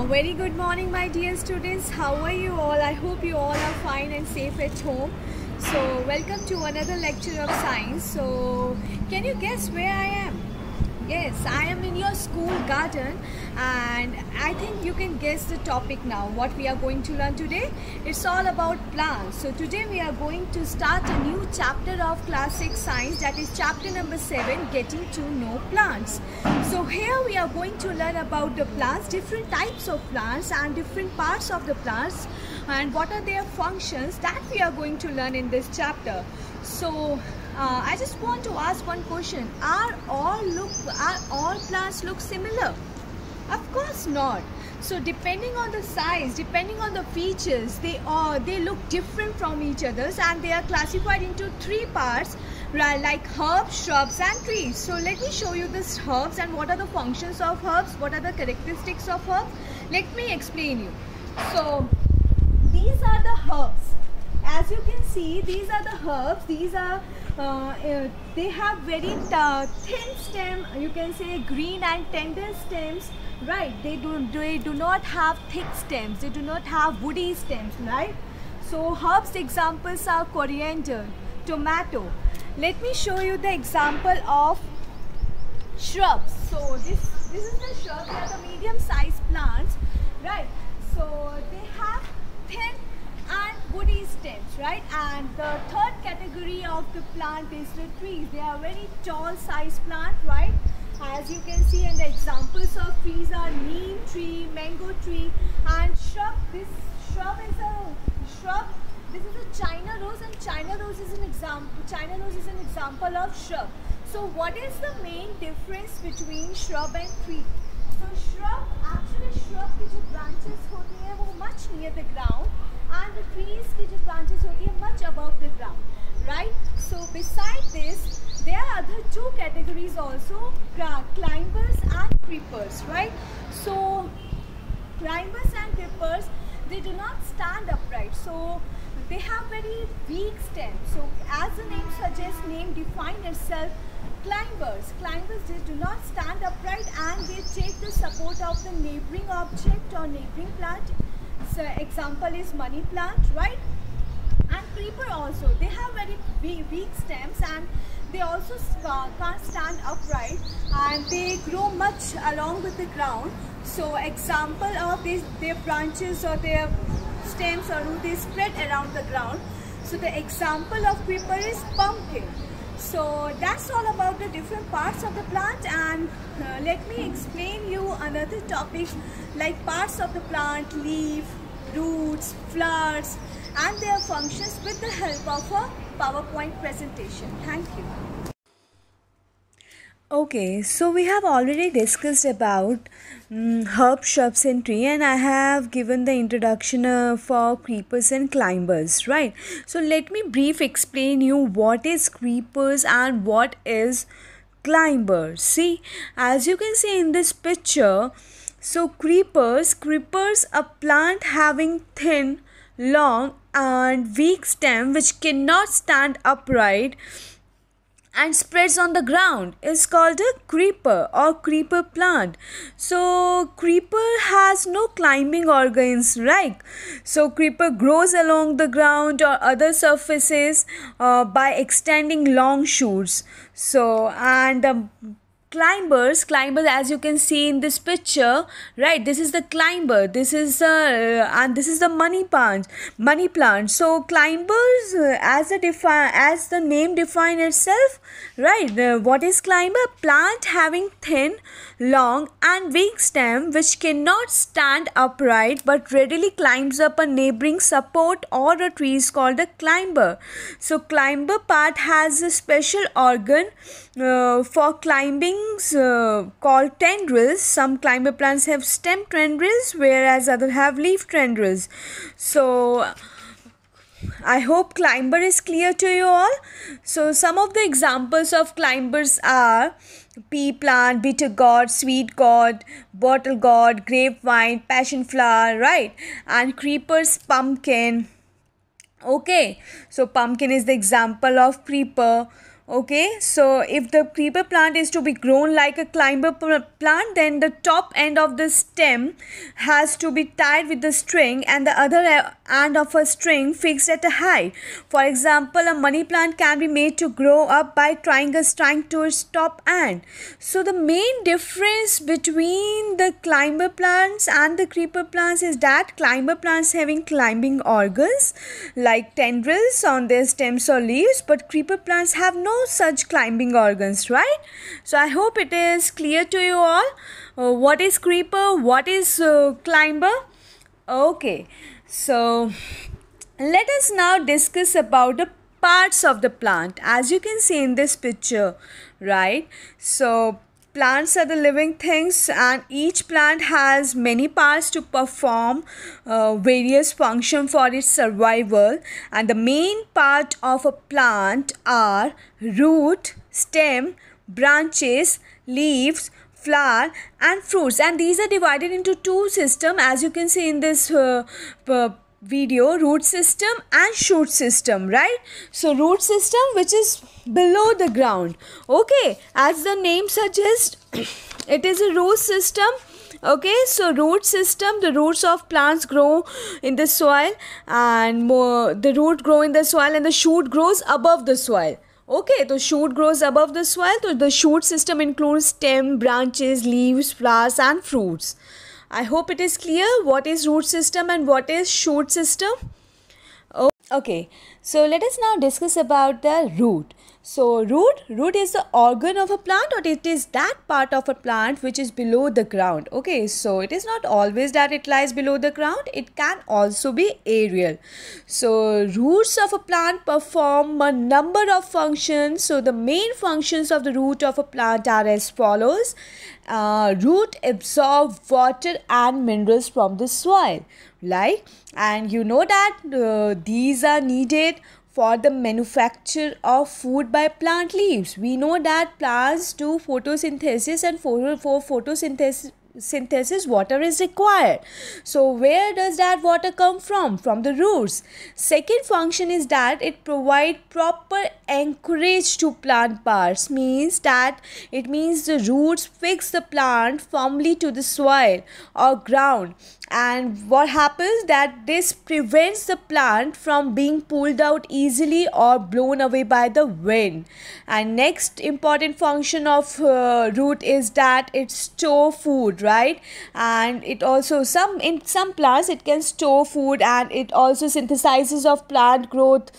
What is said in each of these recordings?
Very good morning, my dear students. How are you all? I hope you all are fine and safe at home. So welcome to another lecture of science. So can you guess where I am? Yes, I am in your school garden, and I think you can guess the topic now. What we are going to learn today? It's all about plants. So today we are going to start a new chapter of class 6 science, that is chapter number 7, getting to know plants. So here we are going to learn about the plants, different types of plants and different parts of the plants, and what are their functions, that we are going to learn in this chapter. So I just want to ask one question. Are all plants look similar? Of course not. So depending on the size, depending on the features, they look different from each other, and they are classified into 3 parts, right, like herbs, shrubs and trees. So let me show you this herbs and what are the functions of herbs, what are the characteristics of herbs. Let me explain you. So these are the herbs. As you can see, these are the herbs. These are they have very thin stem, you can say green and tender stems, right? They do not have thick stems, they do not have woody stems, right? So herbs examples are coriander, tomato. Let me show you the example of shrubs. So this is the shrub. They are the medium sized plants, right? So they have thin and woody stems, right? And the third category of the plant is the trees. They are very tall size plant, right? As you can see, and the examples of trees are neem tree, mango tree, and shrub. This shrub is a shrub. This is a China rose, and China rose is an example of shrub. So what is the main difference between shrub and tree? So shrub की जो branches होती हैं वो much near the ground, and the trees की जो branches होती हैं much above the ground, right? So besides this, there are other 2 categories also, climbers and creepers, right? So climbers and creepers, they do not stand upright, so they have very weak stems. So as the name suggests, name define itself, climbers they do not stand upright, and they take the support of the neighboring object or neighboring plant. So example is money plant, right? And creeper also, they have very weak stems, and they also can't stand upright, and they grow much along with the ground. So example of this, their branches or their stems or root, they spread around the ground. So the example of creeper is pumpkin. So that's all about the different parts of the plant, and let me explain you another topic like parts of the plant, leaf, roots, flowers and their functions with the help of a PowerPoint presentation. Thank you. Okay, so we have already discussed about herbs, shrubs and tree, and I have given the introduction for creepers and climbers, right? So let me brief explain you what is creepers and what is climbers. See, as you can see in this picture, so creepers, a plant having thin, long and weak stem which cannot stand upright and spreads on the ground is called a creeper or creeper plant. So creeper has no climbing organs, right? So creeper grows along the ground or other surfaces by extending long shoots. So and climbers, as you can see in this picture, right? This is the climber, this is and this is the money plant. So climbers, as the name define itself, right? What is climber? Plant having thin, long and weak stem which cannot stand upright but readily climbs up a neighboring support or a tree is called a climber. So climber part has a special organ for climbing called tendrils. Some climber plants have stem tendrils, whereas others have leaf tendrils. So I hope climber is clear to you all. So some of the examples of climbers are pea plant, bitter gourd, sweet gourd, bottle gourd, grapevine, passion flower, right? And creepers, pumpkin. Okay, so pumpkin is the example of creeper. Okay, so if the creeper plant is to be grown like a climber plant, then the top end of the stem has to be tied with the string and the other end of a string fixed at a height. For example, a money plant can be made to grow up by tying a string to its top end. So the main difference between the climber plants and the creeper plants is that climber plants having climbing organs like tendrils on their stems or leaves, but creeper plants have no such climbing organs, right? So I hope it is clear to you all. What is creeper, what is climber? Okay, so let us now discuss about the parts of the plant, as you can see in this picture, right? So plants are the living things, and each plant has many parts to perform various functions for its survival. And the main part of a plant are root, stem, branches, leaves, flower and fruits, and these are divided into two systems, as you can see in this video: root system and shoot system, right? So root system, which is below the ground. Okay, as the name suggests, it is a root system. Okay, so root system, the roots of plants grow in the soil, and the root grow in the soil and the shoot grows above the soil. Okay, so shoot grows above the soil. So the shoot system includes stem, branches, leaves, flowers and fruits. I hope it is clear what is root system and what is shoot system. Okay, so let us now discuss about the root. So root is the organ of a plant, or it is that part of a plant which is below the ground. Okay, so it is not always that it lies below the ground, it can also be aerial. So roots of a plant perform a number of functions. So the main functions of the root of a plant are as follows. Root absorb water and minerals from the soil, right? And you know that these are needed for the manufacture of food by plant leaves. We know that plants do photosynthesis, and for photosynthesis water is required. So where does that water come from? From the roots. Second function is that it provides proper anchorage to plant parts. It means the roots fix the plant firmly to the soil or ground. And what happens that this prevents the plant from being pulled out easily or blown away by the wind. And next important function of root is that it store food, right? And it also in some plants it can store food, and it also synthesizes of plant growth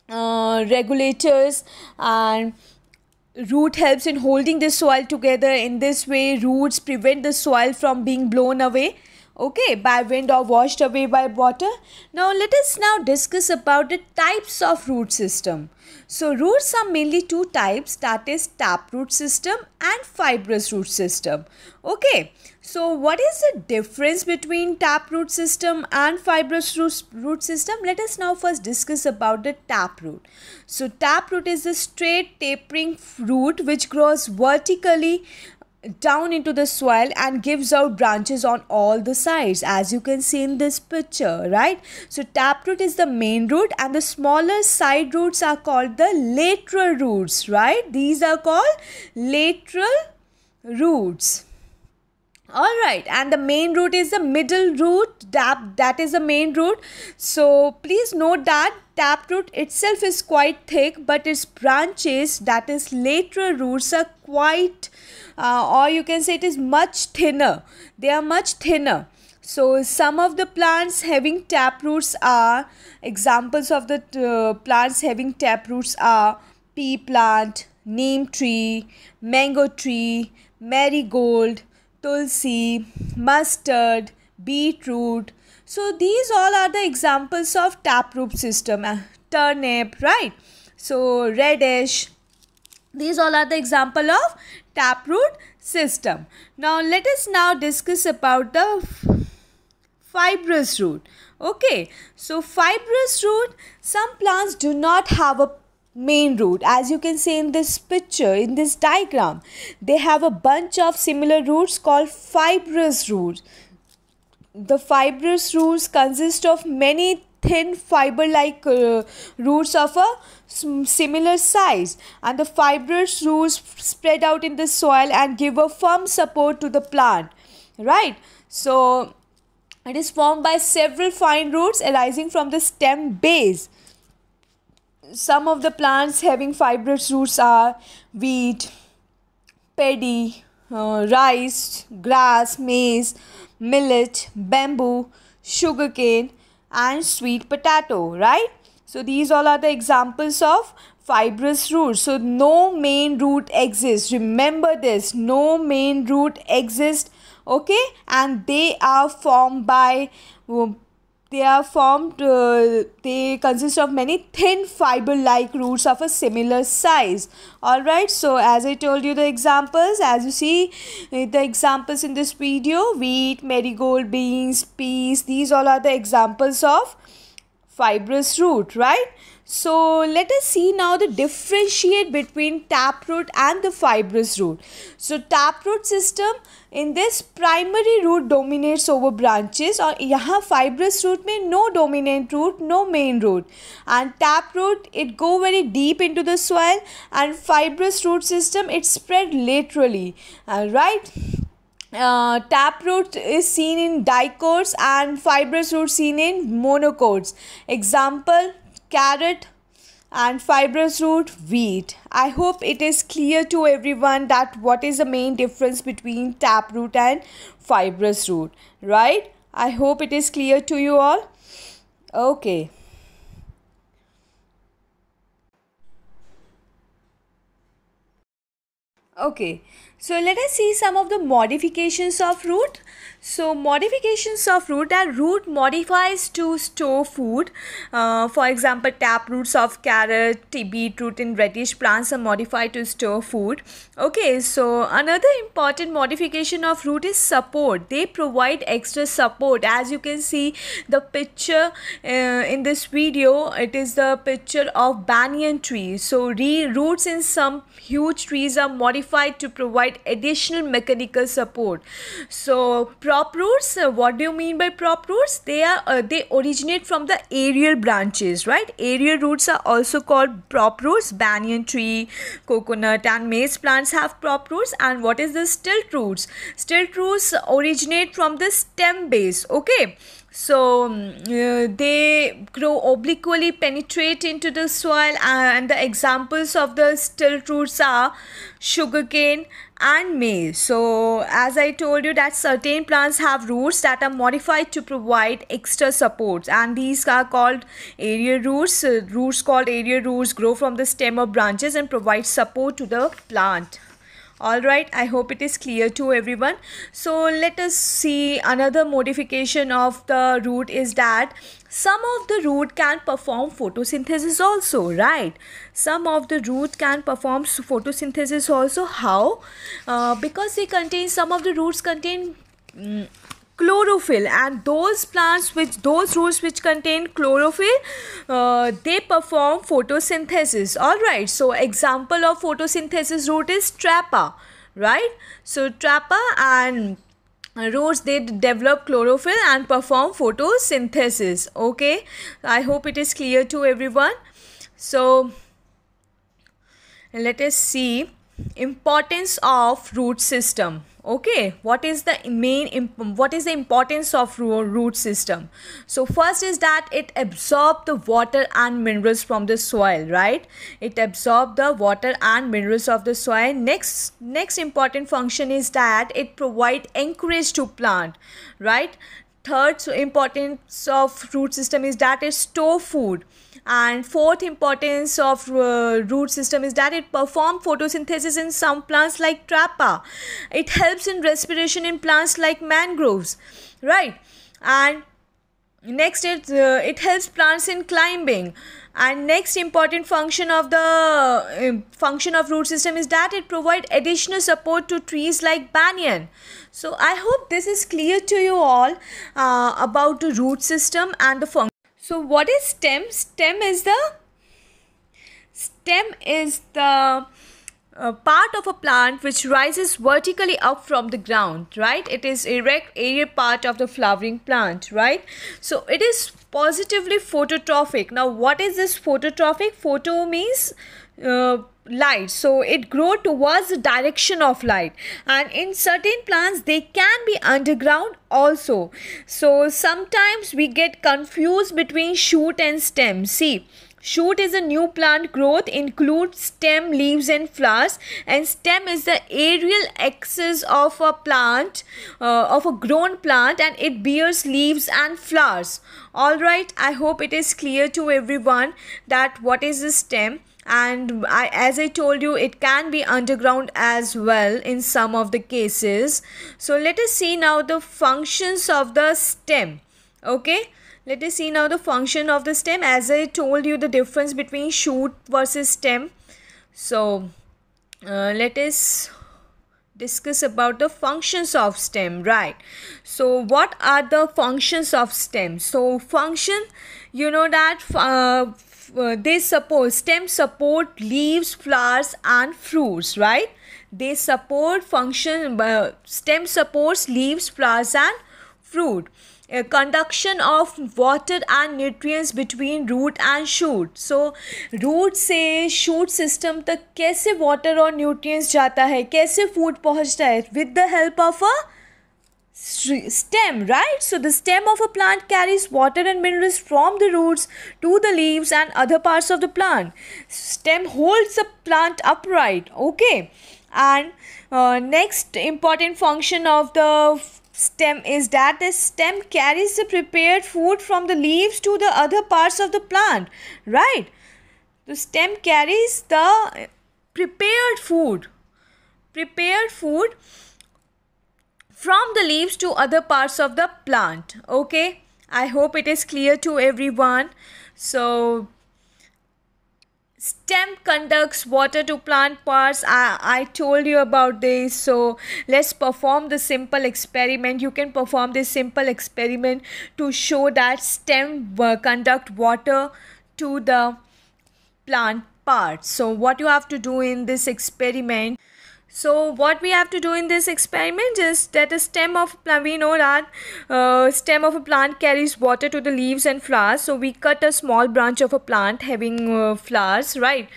regulators, and root helps in holding the soil together. In this way, roots prevent the soil from being blown away, okay, by wind or washed away by water. Now let us now discuss about the types of root system. So roots are mainly two types, that is taproot system and fibrous root system. Okay, so what is the difference between taproot system and fibrous root system? Let us now first discuss about the taproot. So taproot is the straight tapering root which grows vertically down into the soil and gives out branches on all the sides, as you can see in this picture, right? So taproot is the main root, and the smaller side roots are called the lateral roots, right? These are called lateral roots. Alright, and the main root is the middle root, that is the main root. So please note that taproot itself is quite thick, but its branches, that is lateral roots, are quite or you can say it is much thinner. They are much thinner. So some of the plants having taproots are, examples of the plants having taproots are pea plant, neem tree, mango tree, marigold, tulsi, mustard, beetroot. So these all are the examples of taproot system. Turnip, right? So radish. These all are the example of taproot system. Now let us now discuss about the fibrous root. Okay, so fibrous root, some plants do not have a main root, as you can see in this picture, in this diagram. They have a bunch of similar roots called fibrous roots. The fibrous roots consist of many thin fiber-like roots of a similar size, and the fibrous roots spread out in the soil and give a firm support to the plant, right? So it is formed by several fine roots arising from the stem base. Some of the plants having fibrous roots are wheat, paddy, rice, grass, maize, millet, bamboo, sugarcane, and sweet potato, right? So these all are the examples of fibrous roots. So no main root exists. Remember this, no main root exists, okay? And they are formed by they consist of many thin fiber-like roots of a similar size. Alright, so as I told you the examples, as you see the examples in this video, wheat, marigold, beans, peas, these all are the examples of fibrous root, right? So let us see now the differentiate between taproot and the fibrous root. So taproot system, in this primary root dominates over branches, और यहाँ fibrous root में no dominant root, no main root, and taproot it go very deep into the soil, and fibrous root system it spread laterally, right? Taproot is seen in dicots and fibrous root seen in monocots. Example, carrot, and fibrous root, wheat. I hope it is clear to everyone that what is the main difference between taproot and fibrous root, right? I hope it is clear to you all. Okay. Okay, so let us see some of the modifications of root. So modifications of root are root modifies to store food. For example, tap roots of carrot, beetroot and radish plants are modified to store food. Okay, so another important modification of root is support. They provide extra support. As you can see the picture in this video, it is the picture of banyan tree. So roots in some huge trees are modified to provide additional mechanical support. So prop roots, what do you mean by prop roots? They originate from the aerial branches, right? Aerial roots are also called prop roots. Banyan tree, coconut and maize plants have prop roots. And what is the stilt roots? Stilt roots originate from the stem base, okay? So they grow obliquely, penetrate into the soil, and the examples of the stilt roots are sugarcane and maize. So as I told you that certain plants have roots that are modified to provide extra supports, and these are called aerial roots. Roots called aerial roots grow from the stem or branches and provide support to the plant. Alright, I hope it is clear to everyone. So let us see another modification of the root is that some of the root can perform photosynthesis also, right? Some of the root can perform photosynthesis also. How? Because they contain, some of the roots contain chlorophyll, and those roots which contain chlorophyll, they perform photosynthesis. All right, so example of photosynthesis root is trapa, right? So trapa and roots, they develop chlorophyll and perform photosynthesis. Okay, I hope it is clear to everyone. So let us see importance of root system. Okay, what is the importance of root system? So first is that it absorbs the water and minerals from the soil, right? It absorbs the water and minerals of the soil. Next important function is that it provides anchorage to plant, right? Third importance of root system is that it stores food. And fourth importance of root system is that it performs photosynthesis in some plants like trapa. It helps in respiration in plants like mangroves, right? And next it helps plants in climbing. And next important function of the root system is that it provides additional support to trees like banyan. So I hope this is clear to you all about the root system and the function. So what is stem? Stem is the a part of a plant which rises vertically up from the ground, right? It is erect area part of the flowering plant, right? So it is positively phototrophic. Now what is this phototrophic? Photo means light, so it grow towards the direction of light, and in certain plants they can be underground also. So sometimes we get confused between shoot and stem. See, shoot is a new plant growth, includes stem, leaves and flowers, and stem is the aerial axis of a plant, of a grown plant, and it bears leaves and flowers. All right, I hope it is clear to everyone that what is the stem. And as I told you, it can be underground as well in some of the cases. So let us see now the functions of the stem. Okay, let us see now the function of the stem. As I told you, the difference between shoot versus stem. So let us discuss about the functions of stem, right? So what are the functions of stem? So function, you know that stem support leaves, flowers and fruits, right? They support function, stem supports leaves, flowers and fruit. Conduction of water and nutrients between root and shoot. So root से shoot system तक कैसे water और nutrients जाता है, कैसे food पहुँचता है? With the help of a stem, right? So the stem of a plant carries water and minerals from the roots to the leaves and other parts of the plant. Stem holds the plant upright. Okay, and next important function of the stem is that the stem carries the prepared food from the leaves to the other parts of the plant, right? The stem carries the prepared food from the leaves to other parts of the plant. Okay, I hope it is clear to everyone. So stem conducts water to plant parts. I told you about this. So let's perform the simple experiment. You can perform this simple experiment to show that stem conduct water to the plant parts. So what you have to do in this experiment, is that a stem of a plant, we know that stem of a plant carries water to the leaves and flowers. So we cut a small branch of a plant having flowers, right?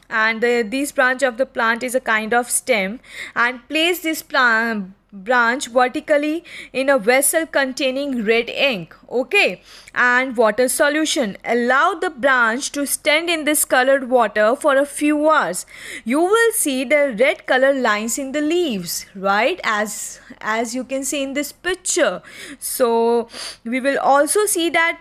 And this branch of the plant is a kind of stem, and place this branch vertically in a vessel containing red ink, okay, and water solution. Allow the branch to stand in this colored water for a few hours. You will see the red color lines in the leaves, right, as you can see in this picture. So we will also see that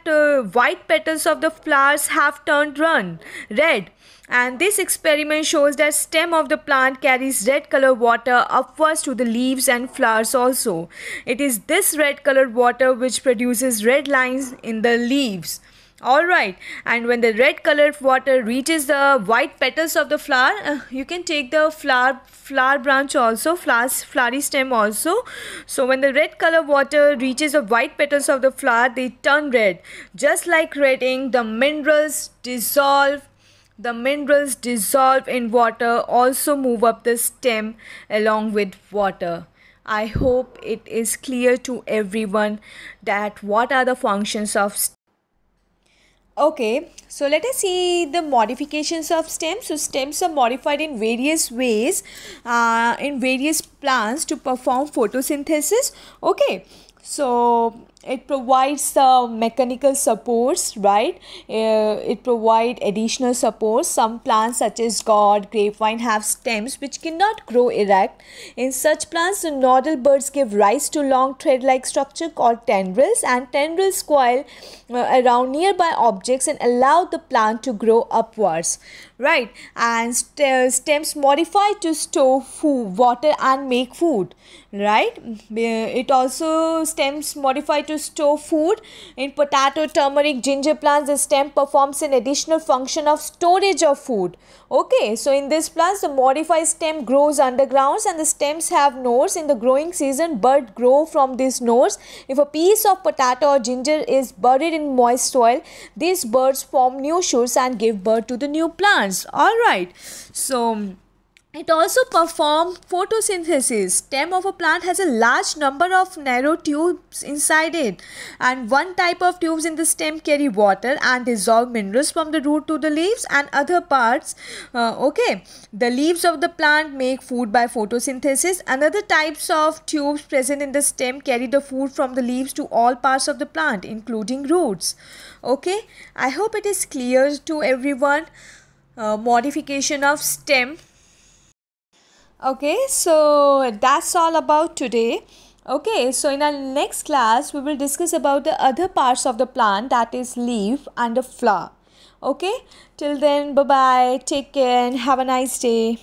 white petals of the flowers have turned red. And this experiment shows that stem of the plant carries red color water upwards to the leaves and flowers also. It is this red colored water which produces red lines in the leaves. Alright, and when the red colored water reaches the white petals of the flower, you can take the flower branch also, flowery stem also. So when the red color water reaches the white petals of the flower, they turn red. Just like red ink, the minerals dissolve in water, also move up the stem along with water. I hope it is clear to everyone that what are the functions of stem. Okay, so let us see the modifications of stems. So stems are modified in various ways in various plants to perform photosynthesis. Okay, so it provides the mechanical supports, right? It provides additional supports. Some plants such as gourd, grapevine have stems which cannot grow erect. In such plants, the nodal buds give rise to long thread-like structure called tendrils, and tendrils coil around nearby objects and allow the plant to grow upwards, right? And stems modify to store food, water and make food, right? It also stems modify to store food. In potato, turmeric, ginger plants, the stem performs an additional function of storage of food. Okay, so in this plants, the modified stem grows underground and the stems have nodes. In the growing season, buds grow from these nodes. If a piece of potato or ginger is buried in moist soil, these buds form new shoots and give birth to the new plants. Alright, so It also performs photosynthesis. Stem of a plant has a large number of narrow tubes inside it, and one type of tubes in the stem carry water and dissolve minerals from the root to the leaves and other parts. The leaves of the plant make food by photosynthesis. Another types of tubes present in the stem carry the food from the leaves to all parts of the plant, including roots. Okay, I hope it is clear to everyone. Modification of stem. Okay, so that's all about today. Okay, so in our next class we will discuss about the other parts of the plant, that is leaf and the flower. Okay, till then, bye bye, take care and have a nice day.